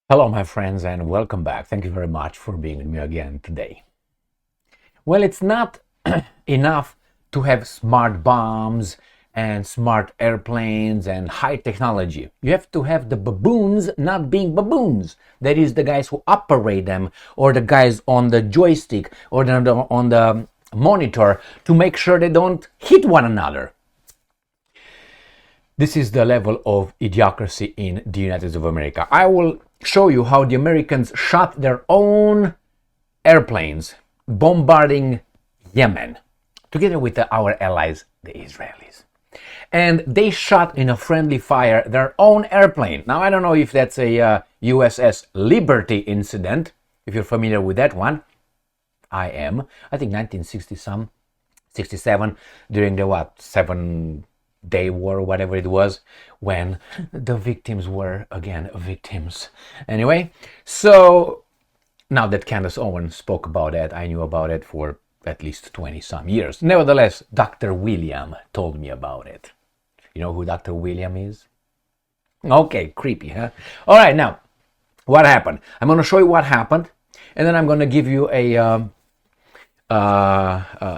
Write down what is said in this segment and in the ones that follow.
Hello, my friends, and welcome back. Thank you very much for being with me again today. Well, it's not enough to have smart bombs and smart airplanes and high technology. You have to have the baboons not being baboons. That is, the guys who operate them, or the guys on the joystick, or on the monitor to make sure they don't hit one another. This is the level of idiocracy in the United States of America. I will show you how the Americans shot their own airplanes bombarding Yemen, together with our allies, the Israelis. And they shot in a friendly fire their own airplane. Now, I don't know if that's a USS Liberty incident, if you're familiar with that one. I am. I think 1960 67, during the 7-day war, whatever it was, when the victims were again victims. Anyway, so now that Candace Owen spoke about that, I knew about it for at least 20 some years. Nevertheless, Dr. William told me about it. You know who Dr. William is? Okay, creepy, huh? All right, now, what happened? I'm going to show you what happened, and then I'm going to give you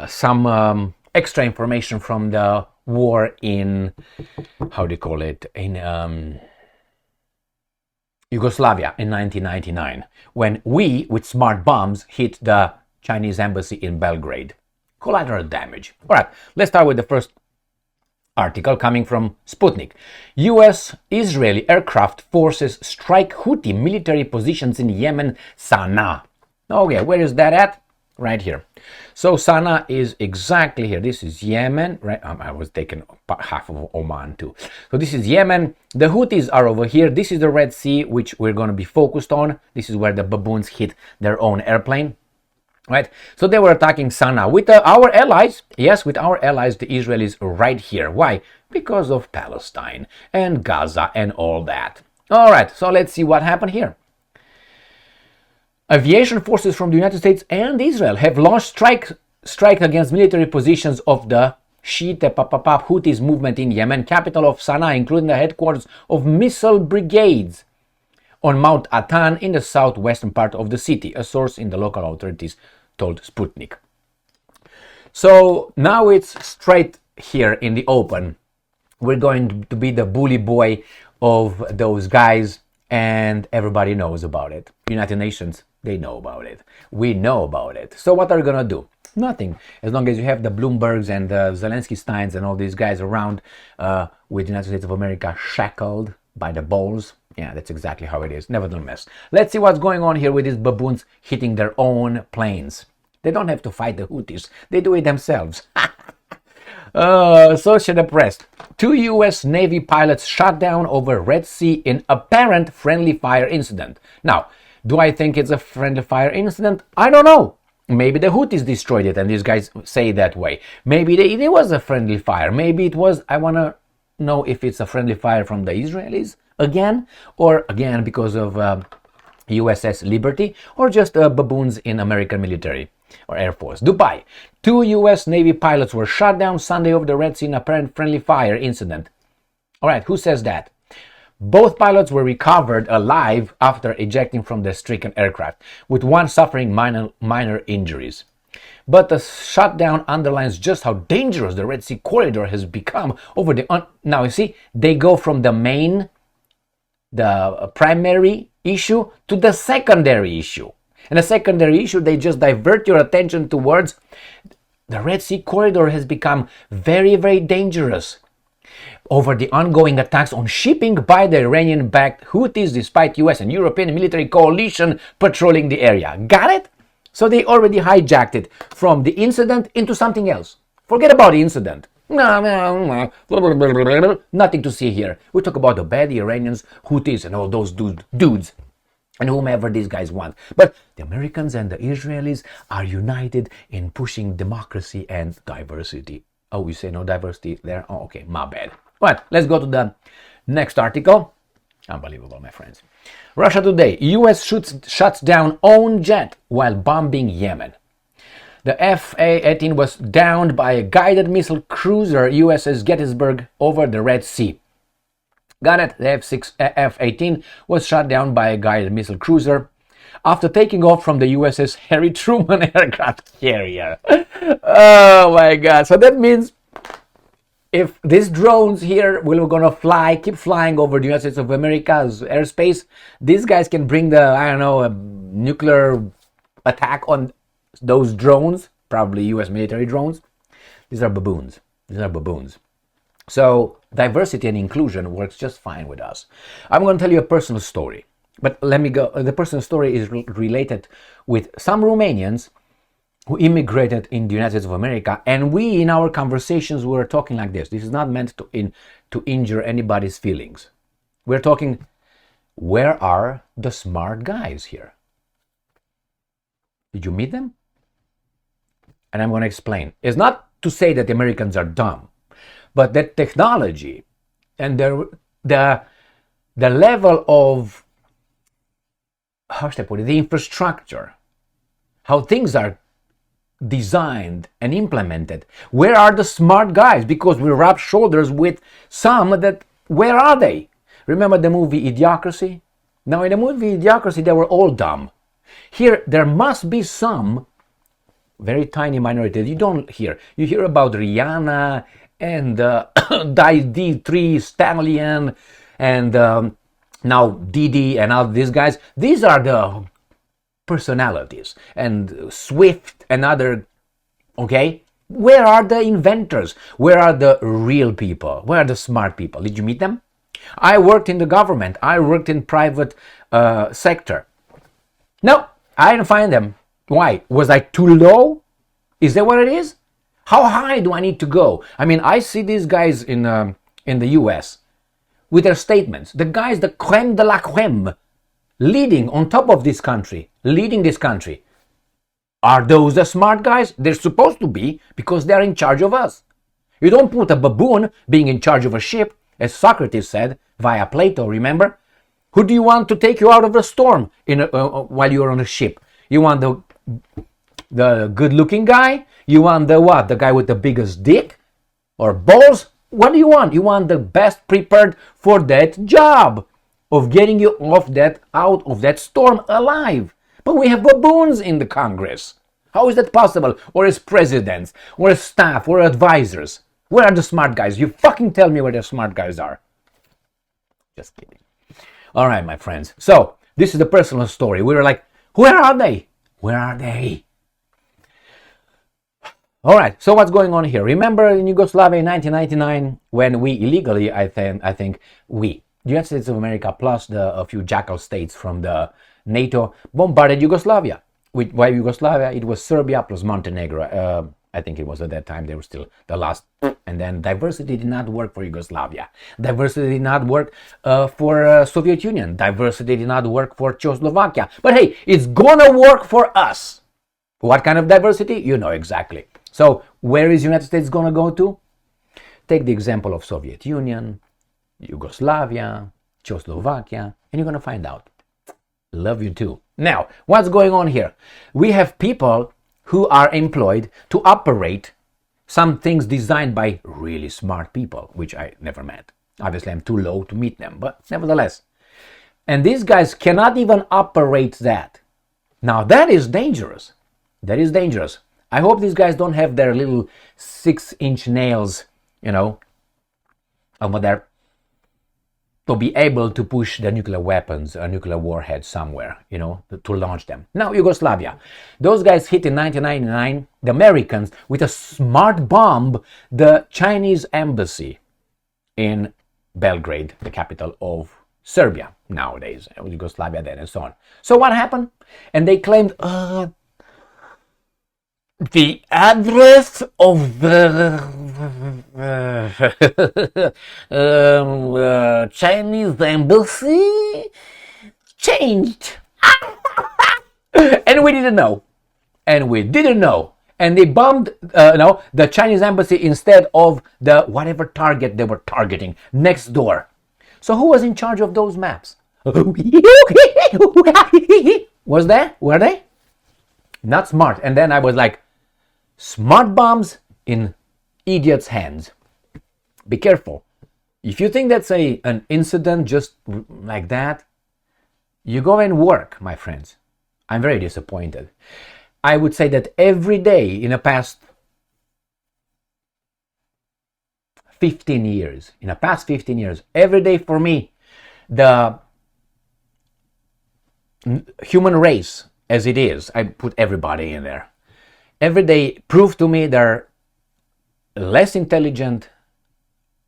some extra information from the war in, how do you call it, in Yugoslavia in 1999, when we, with smart bombs, hit the Chinese embassy in Belgrade. Collateral damage. All right, let's start with the first article coming from Sputnik. U.S.-Israeli aircraft forces strike Houthi military positions in Yemen, Sanaa. Okay, where is that at? Right here. So Sanaa is exactly here. This is Yemen, right? I was taking half of Oman too. So this is Yemen. The Houthis are over here. This is the Red Sea, which we're going to be focused on. This is where the baboons hit their own airplane, right? So they were attacking Sanaa with our allies. Yes, with our allies, the Israelis, right here. Why? Because of Palestine and Gaza and all that. All right, so let's see what happened here. Aviation forces from the United States and Israel have launched strike against military positions of the Shiite Houthis movement in Yemen, capital of Sanaa, including the headquarters of missile brigades on Mount Atan in the southwestern part of the city, a source in the local authorities told Sputnik. So now it's straight here in the open. We're going to be the bully boy of those guys, and everybody knows about it. United Nations, they know about it. We know about it. So what are we going to do? Nothing. As long as you have the Bloombergs and the Zelensky Steins and all these guys around with the United States of America shackled by the balls. Yeah, that's exactly how it is. Nevertheless, let's see what's going on here with these baboons hitting their own planes. They don't have to fight the Houthis. They do it themselves. Associated Press. 2 U.S. Navy pilots shot down over Red Sea in apparent friendly fire incident. Now, do I think it's a friendly fire incident? I don't know. Maybe the Houthis destroyed it and these guys say that way. Maybe it was a friendly fire. Maybe it was, I want to know if it's a friendly fire from the Israelis again, or again because of USS Liberty, or just baboons in American military or Air Force. Dubai. 2 U.S. Navy pilots were shot down Sunday over the Red Sea in apparent friendly fire incident. All right, who says that? Both pilots were recovered alive after ejecting from the stricken aircraft, with one suffering minor injuries. But the shutdown underlines just how dangerous the Red Sea corridor has become over the... Now, you see, they go from the primary issue to the secondary issue. And the secondary issue, they just divert your attention towards the Red Sea corridor has become very, very dangerous over the ongoing attacks on shipping by the Iranian-backed Houthis, despite U.S. and European military coalition patrolling the area. Got it? So they already hijacked it from the incident into something else. Forget about the incident. No, nothing to see here. We talk about the bad Iranians, Houthis, and all those dudes. And whomever these guys want. But the Americans and the Israelis are united in pushing democracy and diversity. Oh, you say no diversity there? Oh, okay, my bad. All right, let's go to the next article. Unbelievable, my friends. Russia Today. U.S. shuts down own jet while bombing Yemen. The F-18 was downed by a guided missile cruiser USS Gettysburg over the Red Sea. Got it? The F-18 was shot down by a guided missile cruiser after taking off from the USS Harry Truman aircraft carrier. Oh my God. So that means if these drones here will gonna keep flying over the United States of America's airspace, these guys can bring the, I don't know, a nuclear attack on those drones, probably US military drones. These are baboons. These are baboons. So diversity and inclusion works just fine with us. I'm going to tell you a personal story, but let me go. The personal story is related with some Romanians who immigrated in the United States of America, and we, in our conversations, were talking like this. This is not meant to injure anybody's feelings. We're talking, where are the smart guys here? Did you meet them? And I'm going to explain. It's not to say that the Americans are dumb, but that technology and the level of, how should I put it, the infrastructure, how things are designed and implemented. Where are the smart guys? Because we rub shoulders with some that, where are they? Remember the movie Idiocracy? Now in the movie Idiocracy, they were all dumb. Here, there must be some very tiny minority that you don't hear. You hear about Rihanna and D3 Stallion and now Didi and all these guys. These are the personalities, and Swift and other, okay? Where are the inventors? Where are the real people? Where are the smart people? Did you meet them? I worked in the government. I worked in private sector. No, I didn't find them. Why? Was I too low? Is that what it is? How high do I need to go? I mean, I see these guys in the US with their statements. The guys, the crème de la crème, leading on top of this country, leading this country. Are those the smart guys? They're supposed to be, because they're in charge of us. You don't put a baboon being in charge of a ship, as Socrates said via Plato, remember? Who do you want to take you out of the storm while you're on a ship? You want the good-looking guy? You want the what? The guy with the biggest dick? Or balls? What do you want? You want the best prepared for that job of getting you out of that storm alive. But we have baboons in the Congress. How is that possible? Or as presidents, or as staff, or advisors. Where are the smart guys? You fucking tell me where the smart guys are. Just kidding. All right, my friends. So, this is the personal story. We were like, where are they? Where are they? All right, so what's going on here? Remember in Yugoslavia in 1999 when we illegally, I think we, the United States of America plus a few jackal states from the NATO bombarded Yugoslavia. Why Yugoslavia? It was Serbia plus Montenegro. I think it was at that time they were still the last. And then diversity did not work for Yugoslavia. Diversity did not work for Soviet Union. Diversity did not work for Czechoslovakia. But hey, it's gonna work for us. What kind of diversity? You know exactly. So where is United States gonna go to? Take the example of Soviet Union, Yugoslavia, Czechoslovakia, and you're gonna find out. Love you too. Now, what's going on here? We have people who are employed to operate some things designed by really smart people, which I never met. Obviously, I'm too low to meet them, but nevertheless. And these guys cannot even operate that. Now, that is dangerous. That is dangerous. I hope these guys don't have their little 6-inch nails, over there, to be able to push the nuclear weapons or nuclear warheads somewhere, to launch them. Now, Yugoslavia. Those guys hit in 1999, the Americans, with a smart bomb, the Chinese embassy in Belgrade, the capital of Serbia nowadays, Yugoslavia then, and so on. So what happened? And they claimed, the address of the Chinese embassy changed. And we didn't know. And they bombed the Chinese embassy instead of the whatever target they were targeting next door. So who was in charge of those maps? Were they? Not smart. And then I was like, smart bombs in idiots' hands. Be careful. If you think that's an incident just like that, you go and work, my friends. I'm very disappointed. I would say that every day in the past 15 years, every day for me, the human race as it is, I put everybody in there, every day proved to me they're less intelligent,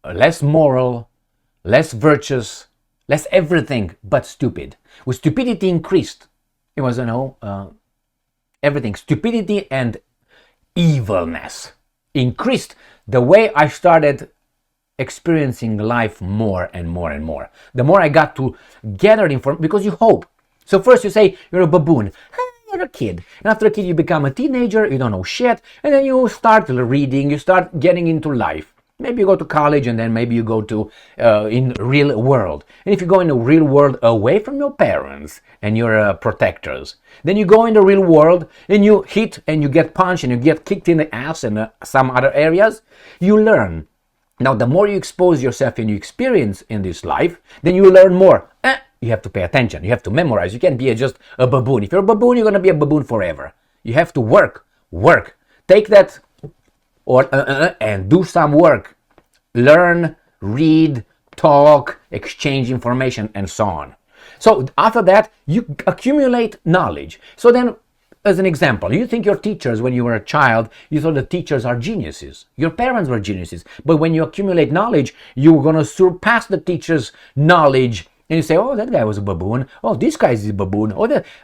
less moral, less virtuous, less everything but stupid. With stupidity increased. It was, everything. Stupidity and evilness increased the way I started experiencing life more and more and more. The more I got to gather information, because you hope. So first you say you're a baboon. You're a kid. And after a kid you become a teenager, you don't know shit, and then you start reading, you start getting into life. Maybe you go to college and then maybe you go to in real world. And if you go in the real world away from your parents and your protectors, then you go in the real world and you hit and you get punched and you get kicked in the ass and some other areas, you learn. Now, the more you expose yourself and you experience in this life, then you learn more. You have to pay attention. You have to memorize. You can't be just a baboon. If you're a baboon, you're going to be a baboon forever. You have to work. Take that and do some work. Learn, read, talk, exchange information, and so on. So after that, you accumulate knowledge. So then, as an example, you think your teachers, when you were a child, you thought the teachers are geniuses. Your parents were geniuses. But when you accumulate knowledge, you're going to surpass the teacher's knowledge. And you say, oh, that guy was a baboon. Oh, this guy is a baboon.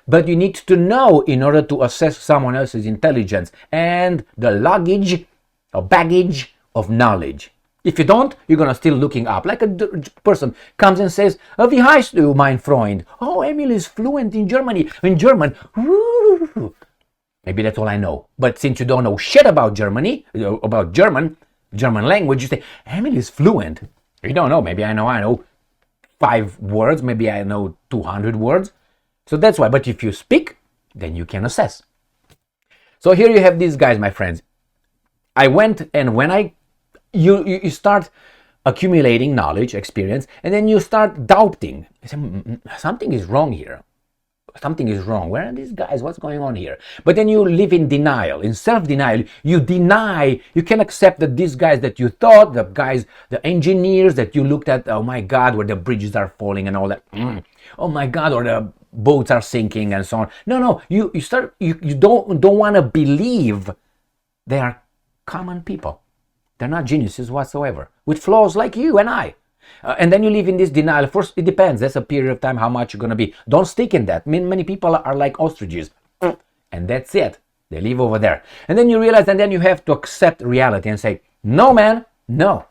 But you need to know in order to assess someone else's intelligence and the luggage or baggage of knowledge. If you don't, you're going to still looking up. Like a person comes and says, wie heißt du, mein Freund? Oh, Emil is fluent in German. Woo. Maybe that's all I know. But since you don't know shit about Germany, about German language, you say, Emil is fluent. You don't know. Maybe I know 5 words. Maybe I know 200 words. So that's why. But if you speak, then you can assess. So here you have these guys, my friends. I went, and when you start accumulating knowledge, experience, and then you start doubting. You say, something is wrong here. Something is wrong. Where are these guys? What's going on here? But then you live in denial, in self-denial. You deny, you can accept that these guys that you thought, the engineers that you looked at, oh my God, where the bridges are falling and all that. Oh my God, or the boats are sinking and so on. No, you don't want to believe they are common people. They're not geniuses whatsoever, with flaws like you and I. And then you live in this denial. First, it depends. That's a period of time how much you're going to be. Don't stick in that. Many people are like ostriches. And that's it. They live over there. And then you realize, and then you have to accept reality and say, no, man, no.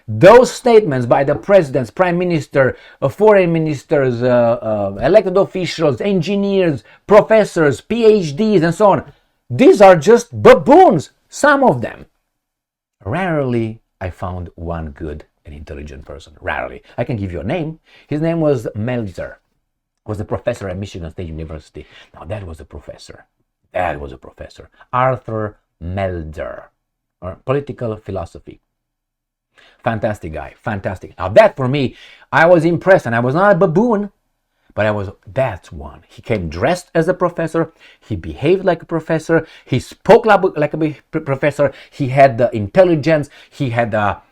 Those statements by the presidents, prime minister, foreign ministers, elected officials, engineers, professors, PhDs, and so on, these are just baboons, some of them. Rarely I found one good and intelligent person. Rarely. I can give you a name. His name was Meltzer. Was a professor at Michigan State University. Now that was a professor. Arthur Meltzer. Or political philosophy. Fantastic guy. Fantastic. Now that for me, I was impressed, and I was not a baboon. But that's one. He came dressed as a professor. He behaved like a professor. He spoke like a professor. He had the intelligence. He had the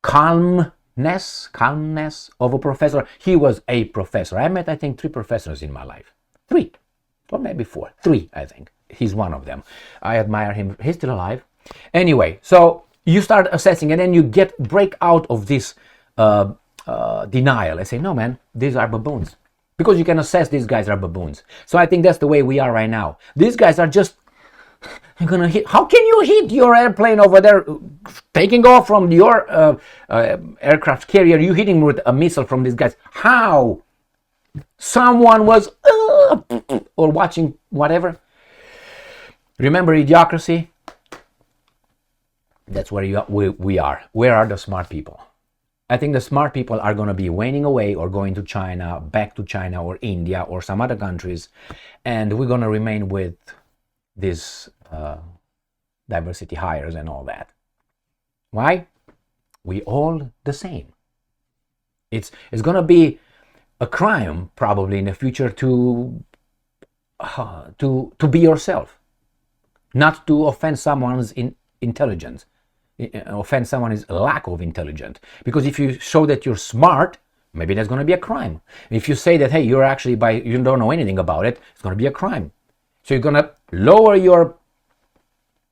calmness of a professor. He was a professor. I met, I think, 3 professors in my life. 3. Or maybe 4. 3, I think. He's one of them. I admire him. He's still alive. Anyway, so you start assessing, and then you break out of this denial. I say, no, man, these are baboons. Because you can assess these guys are baboons. So I think that's the way we are right now. These guys are just gonna hit. How can you hit your airplane over there, taking off from your aircraft carrier? You hitting with a missile from these guys? How? Someone was or watching whatever. Remember Idiocracy? That's where we are. Where are the smart people? I think the smart people are going to be waning away or going to China, back to China or India or some other countries. And we're going to remain with this diversity hires and all that. Why? We all the same. It's gonna be a crime probably in the future to be yourself, not to offend someone's intelligence, offend someone's lack of intelligence. Because if you show that you're smart, maybe that's going to be a crime. If you say that, hey, you're actually you don't know anything about it, it's going to be a crime. So you're going to lower your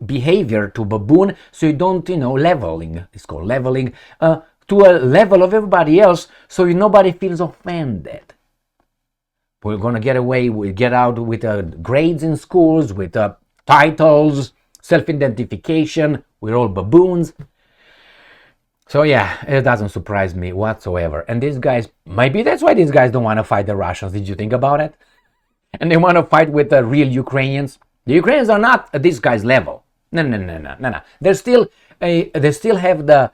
behavior to baboon, so you don't, leveling. It's called leveling to a level of everybody else, so nobody feels offended. We're going to get out with grades in schools, with titles, self-identification. We're all baboons. So yeah, it doesn't surprise me whatsoever. And these guys, maybe that's why these guys don't want to fight the Russians. Did you think about it? And they want to fight with the real Ukrainians. The Ukrainians are not at this guy's level. No. They still have the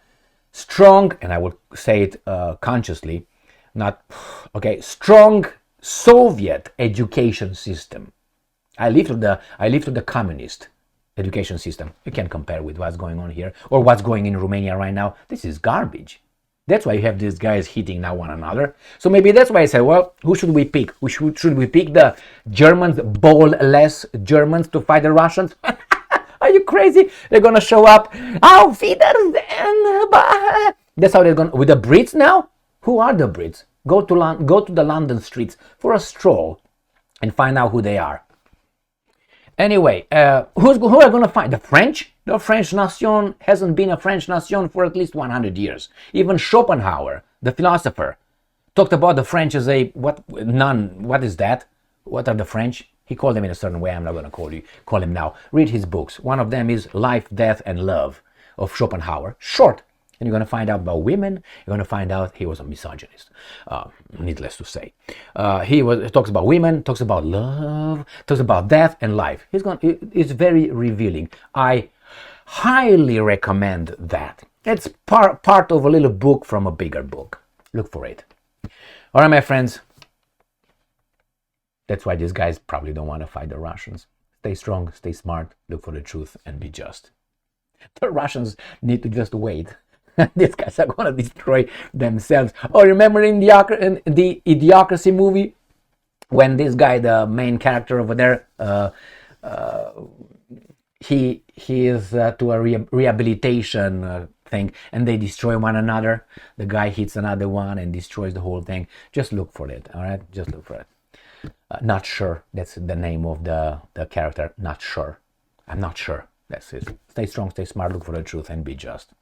strong, and I will say it consciously, strong Soviet education system. I live to the communist education system. You can't compare with what's going on here or what's going in Romania right now. This is garbage. That's why you have these guys hitting now one another. So maybe that's why I said, well, who should we pick? Should we pick the Germans, ball-less Germans, to fight the Russians? Are you crazy? They're gonna show up. Oh, that's how they're gonna with the Brits now. Who are the Brits? Go to the London streets for a stroll and find out who they are. Anyway, who are going to fight? The French? The French nation hasn't been a French nation for at least 100 years. Even Schopenhauer, the philosopher, talked about the French as what is that? What are the French? He called them in a certain way. I'm not going to call him now. Read his books. One of them is Life, Death, and Love of Schopenhauer. Short. And you're going to find out about women. You're going to find out he was a misogynist, needless to say. He talks about women, talks about love, talks about death and life. It's very revealing. I highly recommend that. It's part of a little book from a bigger book. Look for it. All right, my friends. That's why these guys probably don't want to fight the Russians. Stay strong, stay smart, look for the truth, and be just. The Russians need to just wait. These guys are going to destroy themselves. Oh, remember in the Idiocracy movie, when this guy, the main character over there, he is to a rehabilitation thing, and they destroy one another. The guy hits another one and destroys the whole thing. Just look for it, all right? Just look for it. Not sure. That's the name of the character. Not sure. I'm not sure. That's it. Stay strong, stay smart, look for the truth, and be just.